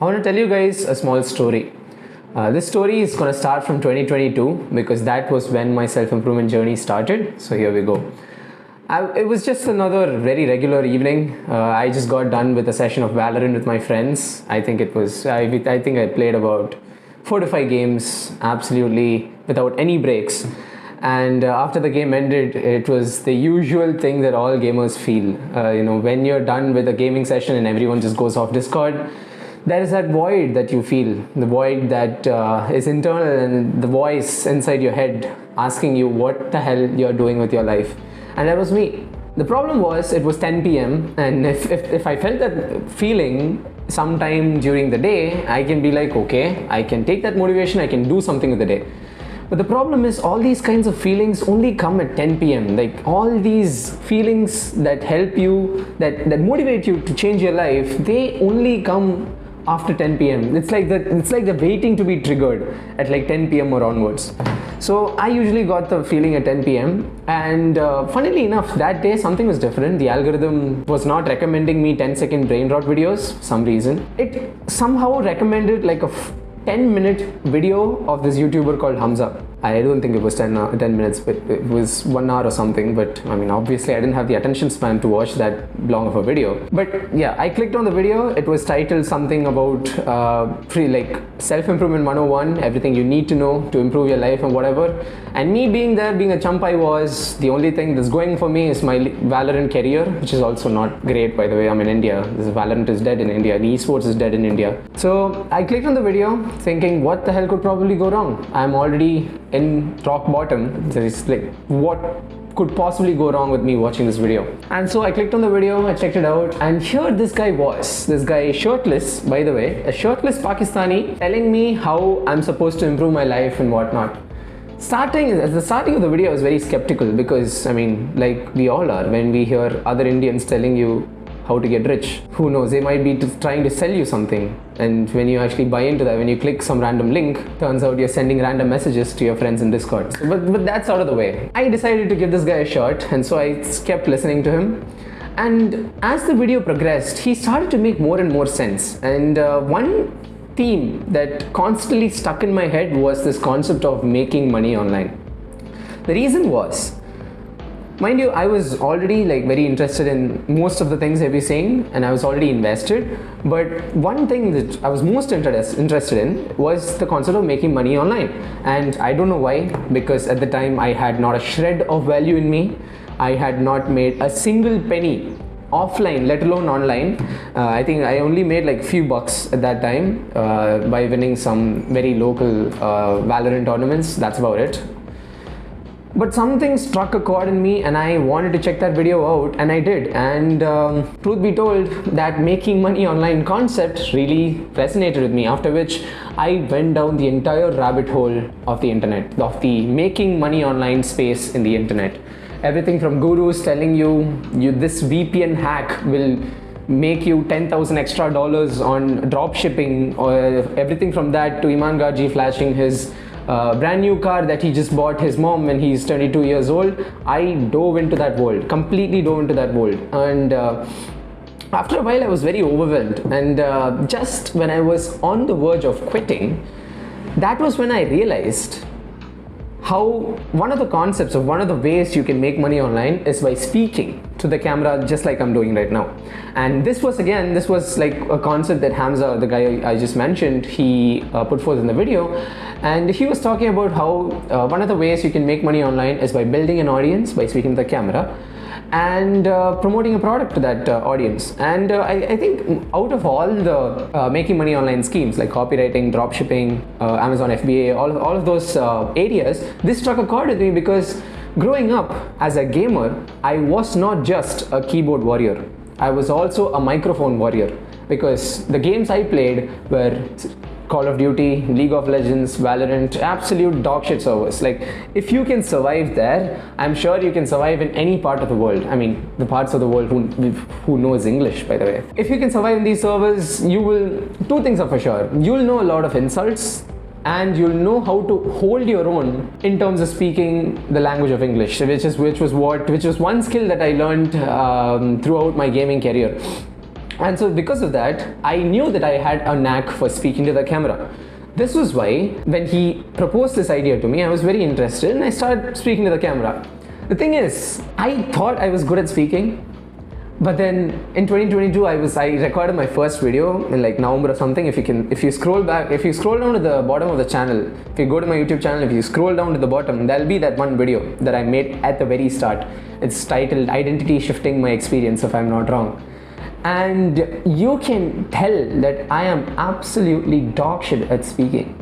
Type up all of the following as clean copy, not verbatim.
I want to tell you guys a small story. This story is going to start from 2022 because that was when my self-improvement journey started. So here we go. It was just another very regular evening. I just got done with a session of Valorant with my friends. I think I played about 4 to 5 games absolutely without any breaks. And after the game ended, it was the usual thing that all gamers feel. When you're done with a gaming session and everyone just goes off Discord, there is that void that you feel, the void that is internal, and the voice inside your head asking you what the hell you're doing with your life. And that was me. The problem was it was 10 p.m. and if I felt that feeling sometime during the day, I can be like, okay, I can take that motivation, I can do something with the day. But the problem is all these kinds of feelings only come at 10 p.m. Like all these feelings that help you, that motivate you to change your life, they only come after 10 p.m. It's like they're waiting to be triggered at like 10 p.m. or onwards. So I usually got the feeling at 10 p.m. and funnily enough, that day something was different. The algorithm was not recommending me 10-second brain rot videos for some reason. It somehow recommended like a 10-minute video of this YouTuber called Hamza. I don't think it was 10 minutes, but it was 1 hour or something. But I mean, obviously I didn't have the attention span to watch that long of a video. But yeah, I clicked on the video. It was titled something about self-improvement 101, everything you need to know to improve your life and whatever. And me being a chump I was, the only thing that's going for me is my Valorant career, which is also not great, by the way. I'm in India. Valorant is dead in India and esports is dead in India. So I clicked on the video thinking, what the hell could probably go wrong? I'm already in rock bottom. So it's like, what could possibly go wrong with me watching this video? And so I clicked on the video, I checked it out, and here this guy shirtless, by the way, a shirtless Pakistani, telling me how I'm supposed to improve my life and whatnot. At the starting of the video, I was very skeptical because, I mean, like we all are when we hear other Indians telling you how to get rich. Who knows, they might be trying to sell you something, and when you actually buy into that, when you click some random link, turns out you're sending random messages to your friends in Discord. But that's out of the way. I decided to give this guy a shot, and so I kept listening to him. And as the video progressed, he started to make more and more sense. And one theme that constantly stuck in my head was this concept of making money online. The reason was, mind you, I was already very interested in most of the things I'd be saying, and I was already invested. But one thing that I was most interested in was the concept of making money online. And I don't know why, because at the time I had not a shred of value in me. I had not made a single penny offline, let alone online. I think I only made like few bucks at that time by winning some very local Valorant tournaments. That's about it. But something struck a chord in me and I wanted to check that video out, and I did. And truth be told, that making money online concept really resonated with me, after which I went down the entire rabbit hole of the internet, of the making money online space in the internet. Everything from gurus telling you this VPN hack will make you $10,000 extra on drop shipping, or everything from that to Iman Gaji flashing his brand new car that he just bought his mom when he's 22 years old. I dove into that world, completely dove into that world. And after a while I was very overwhelmed, and just when I was on the verge of quitting, that was when I realized how one of the concepts of one of the ways you can make money online is by speaking to the camera, just like I'm doing right now. And this was like a concept that Hamza, the guy I just mentioned, he put forth in the video. And he was talking about how one of the ways you can make money online is by building an audience, by speaking to the camera, and promoting a product to that audience. And I think out of all the making money online schemes like copywriting, dropshipping, Amazon FBA, all of those areas, this struck a chord with me because growing up as a gamer, I was not just a keyboard warrior. I was also a microphone warrior, because the games I played were Call of Duty, League of Legends, Valorant, absolute dog shit servers. Like, if you can survive there, I'm sure you can survive in any part of the world. I mean, the parts of the world who knows English, by the way. If you can survive in these servers, you will, two things are for sure. You'll know a lot of insults, and you'll know how to hold your own in terms of speaking the language of English, which was one skill that I learned throughout my gaming career. And so because of that, I knew that I had a knack for speaking to the camera. This was why when he proposed this idea to me, I was very interested and I started speaking to the camera. The thing is, I thought I was good at speaking, but then in 2022 I recorded my first video in like November or something. If you scroll down to the bottom of the channel, if you go to my YouTube channel, if you scroll down to the bottom, there'll be that one video that I made at the very start. It's titled Identity Shifting My Experience, if I'm not wrong. And you can tell that I am absolutely dog shit at speaking.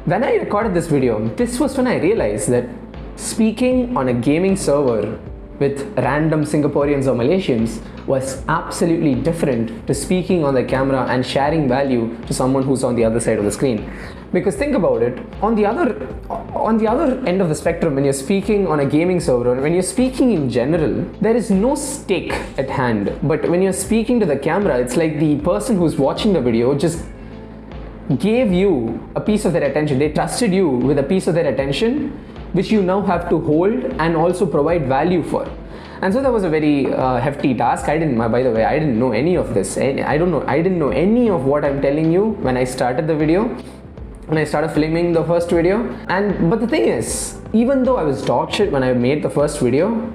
When I recorded this video, this was when I realized that speaking on a gaming server with random Singaporeans or Malaysians was absolutely different to speaking on the camera and sharing value to someone who's on the other side of the screen. Because think about it, on the other end of the spectrum, when you're speaking on a gaming server, when you're speaking in general, there is no stake at hand. But when you're speaking to the camera, it's like the person who's watching the video just gave you a piece of their attention. They trusted you with a piece of their attention, which you now have to hold and also provide value for. And so that was a very hefty task. By the way, I didn't know any of this. I didn't know any of what I'm telling you when I started the video, when I started filming the first video. But the thing is, even though I was dog shit when I made the first video,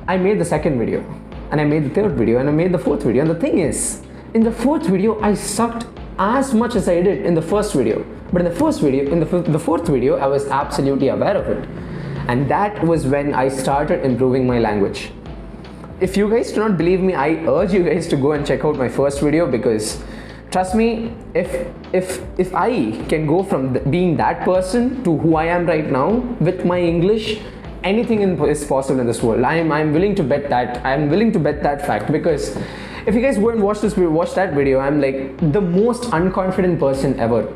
I made the second video, and I made the third video, and I made the fourth video. And the thing is, in the fourth video, I sucked as much as I did in the first video. But in the fourth video, I was absolutely aware of it. And that was when I started improving my language. If you guys do not believe me, I urge you guys to go and check out my first video, because trust me, if I can go from being that person to who I am right now with my English, anything is possible in this world. I'm willing to bet that. I'm willing to bet that fact, because if you guys go and watch that video, I'm like the most unconfident person ever.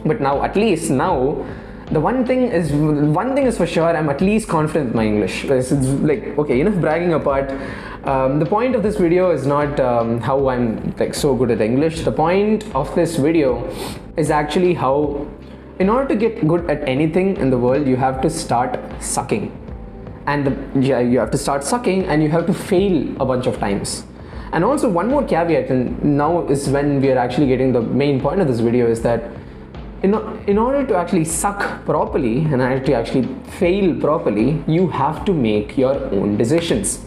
But now, at least now, the one thing is for sure, I'm at least confident with my English. It's like, okay, enough bragging apart. The point of this video is not how I'm like so good at English. The point of this video is actually how, in order to get good at anything in the world, you have to start sucking. And you have to start sucking, and you have to fail a bunch of times. And also one more caveat, and now is when we are actually getting the main point of this video, is that in order to actually suck properly and to actually fail properly, you have to make your own decisions.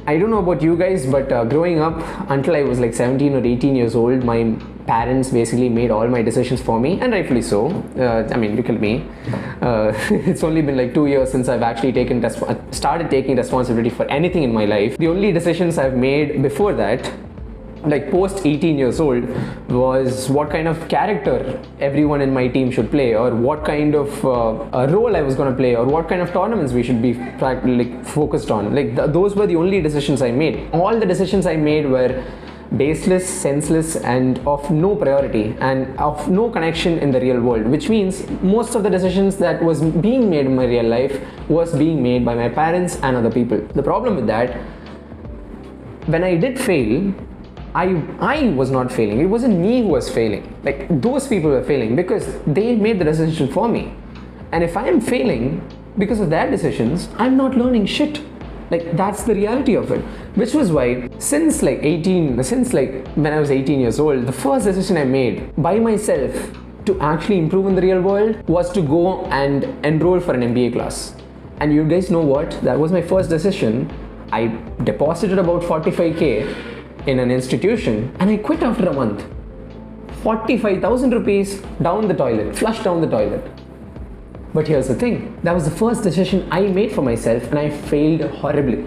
I don't know about you guys, but growing up, until I was like 17 or 18 years old, my parents basically made all my decisions for me, and rightfully so. I mean, look at me. It's only been like 2 years since I've actually started taking responsibility for anything in my life. The only decisions I've made before that, like post 18 years old, was what kind of character everyone in my team should play, or what kind of role I was going to play, or what kind of tournaments we should be focused on. Those were the only decisions I made. All the decisions I made were baseless, senseless, and of no priority and of no connection in the real world, which means most of the decisions that was being made in my real life was being made by my parents and other people. The problem with that, when I did fail, I was not failing. It wasn't me who was failing. Like, those people were failing because they made the decision for me. And if I am failing because of their decisions, I'm not learning shit. Like, that's the reality of it. Which was why, since when I was 18 years old, the first decision I made by myself to actually improve in the real world was to go and enroll for an MBA class. And you guys know what? That was my first decision. I deposited about 45k in an institution, and I quit after a month. 45,000 rupees down the toilet, flushed down the toilet. But here's the thing, that was the first decision I made for myself, and I failed horribly.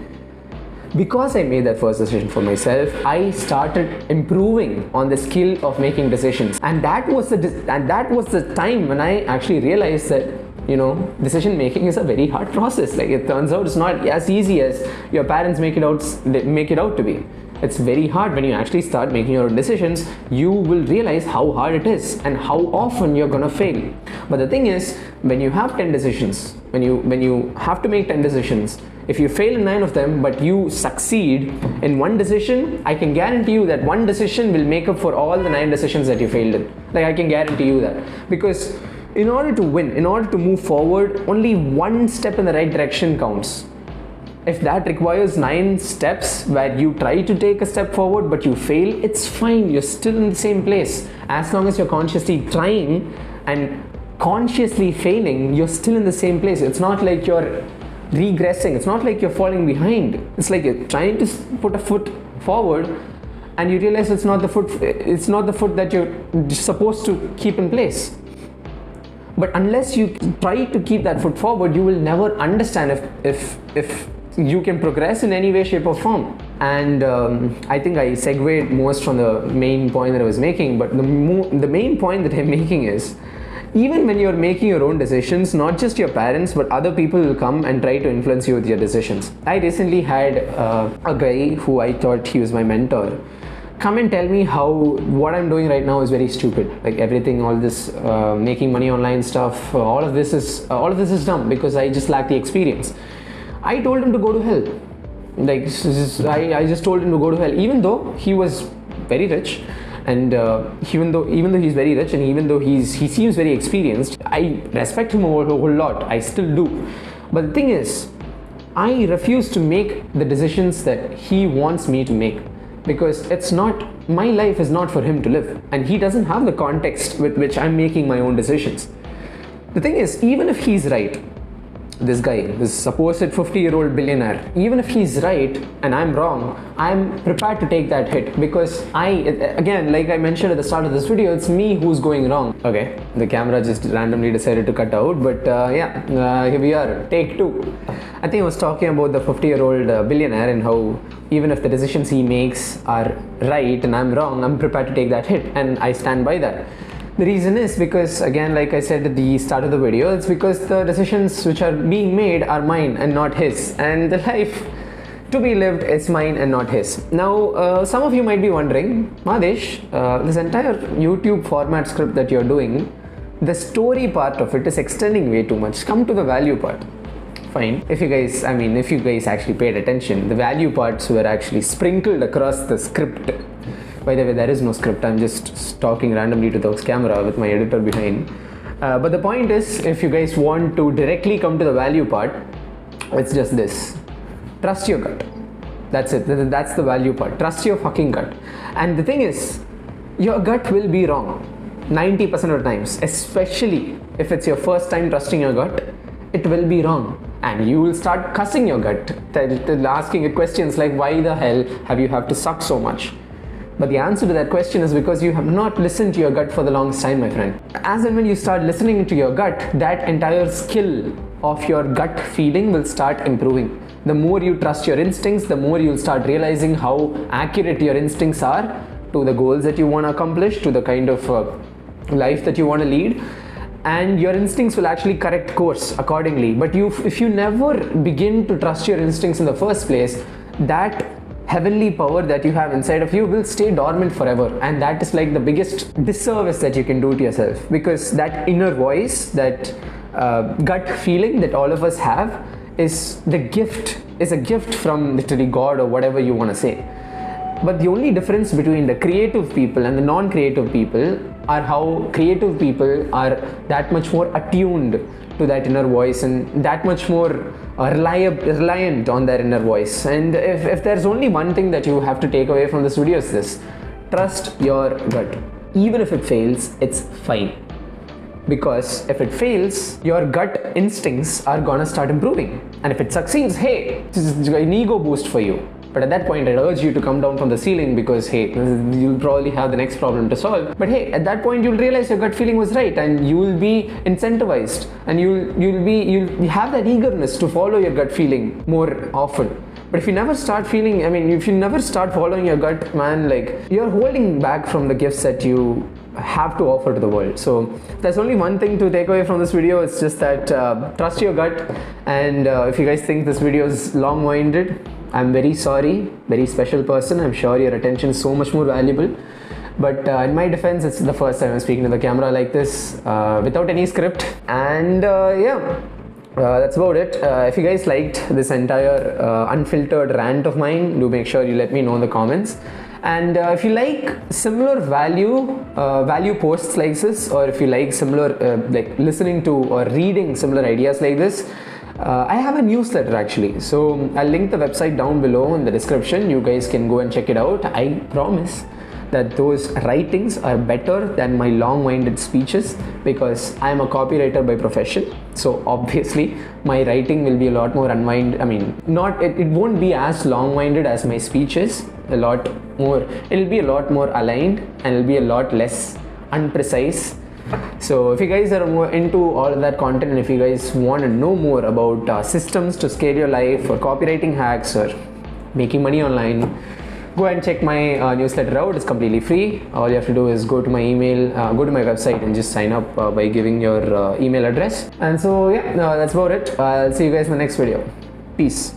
Because I made that first decision for myself, I started improving on the skill of making decisions. And that was the time when I actually realized that, decision making is a very hard process. Like, it turns out it's not as easy as your parents make it out to be. It's very hard. When you actually start making your own decisions, you will realize how hard it is and how often you're gonna fail. But the thing is, when you have 10 decisions, when you have to make 10 decisions, if you fail in 9 of them but you succeed in one decision, I can guarantee you that one decision will make up for all the 9 decisions that you failed in. Like, I can guarantee you that. Because in order to win, in order to move forward, only one step in the right direction counts. If that requires 9 steps where you try to take a step forward but you fail, it's fine. You're still in the same place. As long as you're consciously trying and consciously failing, you're still in the same place. It's not like you're regressing. It's not like you're falling behind. It's like you're trying to put a foot forward and you realize it's not the foot that you're supposed to keep in place. But unless you try to keep that foot forward, you will never understand if you can progress in any way, shape or form. And I think I segued most from the main point that I was making, but the main point that I'm making is, even when you're making your own decisions, not just your parents, but other people will come and try to influence you with your decisions. I recently had a guy who I thought he was my mentor come and tell me how what I'm doing right now is very stupid. Like everything, all this making money online stuff, all of this is dumb because I just lack the experience. I told him to go to hell. Like I just told him to go to hell, even though he was very rich, and even though he's very rich, and even though he seems very experienced, I respect him a whole lot. I still do. But the thing is, I refuse to make the decisions that he wants me to make, because it's not, my life is not for him to live, and he doesn't have the context with which I'm making my own decisions. The thing is, even if he's right, this guy, this supposed 50-year-old billionaire, even if he's right and I'm wrong, I'm prepared to take that hit, because again, like I mentioned at the start of this video, it's me who's going wrong. Okay, the camera just randomly decided to cut out, but here we are, take 2. I think I was talking about the 50-year-old billionaire and how even if the decisions he makes are right and I'm wrong, I'm prepared to take that hit, and I stand by that. The reason is because, again, like I said at the start of the video, it's because the decisions which are being made are mine and not his, and the life to be lived is mine and not his. Now, some of you might be wondering, Madhesh, this entire YouTube format script that you're doing, the story part of it is extending way too much. Come to the value part. Fine. If you guys actually paid attention, the value parts were actually sprinkled across the script. By the way, there is no script. I'm just talking randomly to the camera with my editor behind. But the point is, if you guys want to directly come to the value part, it's just this. Trust your gut. That's it. That's the value part. Trust your fucking gut. And the thing is, your gut will be wrong 90% of the times, especially if it's your first time trusting your gut. It will be wrong, and you will start cussing your gut, asking it questions like, why the hell have to suck so much? But the answer to that question is because you have not listened to your gut for the longest time, my friend. As and when you start listening to your gut, that entire skill of your gut feeling will start improving. The more you trust your instincts, the more you'll start realizing how accurate your instincts are to the goals that you want to accomplish, to the kind of life that you want to lead. And your instincts will actually correct course accordingly. But if you never begin to trust your instincts in the first place, that heavenly power that you have inside of you will stay dormant forever, and that is like the biggest disservice that you can do to yourself, because that inner voice, that gut feeling that all of us have is a gift from literally God or whatever you want to say. But the only difference between the creative people and the non-creative people are how creative people are that much more attuned to that inner voice and that much more reliant on their inner voice. And if there's only one thing that you have to take away from this video, is this: trust your gut. Even if it fails, it's fine, because if it fails, your gut instincts are gonna start improving, and if it succeeds, hey, this is an ego boost for you. But at that point, I'd urge you to come down from the ceiling, because hey, you'll probably have the next problem to solve. But hey, at that point, you'll realize your gut feeling was right, and you'll be incentivized, and you'll have that eagerness to follow your gut feeling more often. But if you never start following your gut, man, like, you're holding back from the gifts that you have to offer to the world. So there's only one thing to take away from this video. It's just that trust your gut. And if you guys think this video is long-winded, I'm very sorry, very special person. I'm sure your attention is so much more valuable. But in my defense, it's the first time I'm speaking to the camera like this, without any script. And that's about it. If you guys liked this entire unfiltered rant of mine, do make sure you let me know in the comments. And if you like similar value posts like this, or if you like similar like listening to or reading similar ideas like this, I have a newsletter actually, so I'll link the website down below in the description. You guys can go and check it out. I promise that those writings are better than my long-winded speeches, because I'm a copywriter by profession. So obviously my writing will be a lot more it won't be as long-winded as my speeches. It'll be a lot more aligned, and it'll be a lot less unprecise. So if you guys are more into all of that content, and if you guys want to know more about systems to scale your life, or copywriting hacks, or making money online, go and check my newsletter out. It's completely free. All you have to do is go to my website and just sign up by giving your email address. And so yeah, that's about it. I'll see you guys in the next video. Peace.